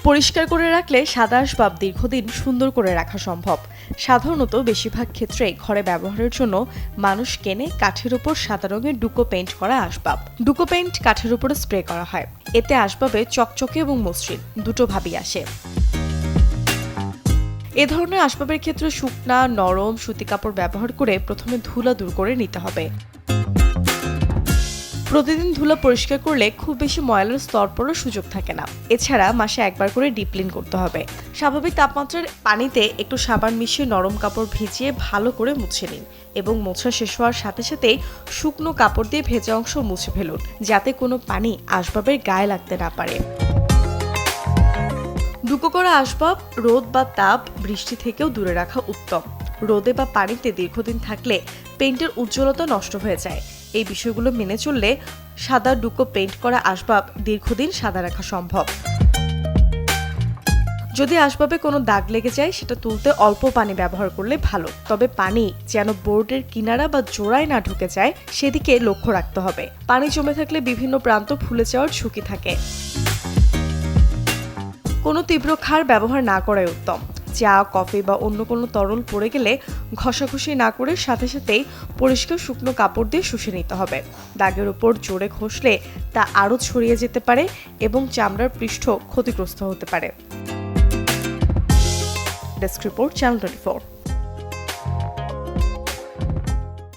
পরিষ্কার করে রাখলে সাদা আসবাব দীর্ঘদিন সুন্দর করে রাখা সম্ভব। সাধারণত বেশিরভাগ ক্ষেত্রে ঘরে ব্যবহারের জন্য মানুষ কেনে কাঠের উপর সাদা রঙের ডুকো পেইন্ট করা আসবাব। ডুকো পেইন্ট কাঠের উপরে স্প্রে করা হয়। এতে আসবাবে চকচকে এবং মসৃণ দুটো ভাবই আসে। এ ধরনের আসবাবের ক্ষেত্রে শুকনা নরম সুতি কাপড় ব্যবহার করে প্রথমে ধুলা দূর করে নিতে হবে। প্রতিদিন ধুলা পরিষ্কার করলে খুব বেশি ময়লার স্তর পড়ার সুযোগ থাকে না। এছাড়া মাসে একবার করে ডিপ ক্লিন করতে হবে। স্বাভাবিক তাপমাত্রার পানিতে একটু সাবান মিশিয়ে নরম কাপড় ভিজিয়ে ভালো করে মুছে নিন এবং মোছা শেষ হওয়ার সাথে সাথেই শুকনো কাপড় দিয়ে ভেজা অংশ মুছে ফেলুন, যাতে কোনো পানি আসবাবের গায়ে লাগতে না পারে। ডুকো করা আসবাব রোদ বা তাপ বৃষ্টি থেকেও দূরে রাখা উত্তম। রোদে বা পানিতে দীর্ঘদিন থাকলে পেইন্টের উজ্জ্বলতা নষ্ট হয়ে যায়। এই বিষয়গুলো মেনে চললে সাদা ডুকো পেইন্ট করা আসবাব দীর্ঘদিন সাদা রাখা সম্ভব। যদি আসবাবে কোনো দাগ লেগে যায় সেটা তুলতে অল্প পানি ব্যবহার করলে ভালো। তবে পানি যেন বোর্ডের কিনারা বা জোড়ায় না ঢুকে যায় সেদিকে লক্ষ্য রাখতে হবে। পানি জমে থাকলে বিভিন্ন প্রান্ত ফুলে যাওয়ার ঝুঁকি থাকে। কোনো তীব্র ক্ষার ব্যবহার না করাই উত্তম। চা কফি বা অন্য কোনো তরল পড়ে গেলে ঘষাঘষি না করে সাথে সাথেই পরিষ্কার শুকনো কাপড় দিয়ে শুষে নিতে হবে। দাগের উপর জোরে ঘষলে তা আরও ছড়িয়ে যেতে পারে এবং চামড়ার পৃষ্ঠ ক্ষতিগ্রস্ত হতে পারে। Desk report, channel 24।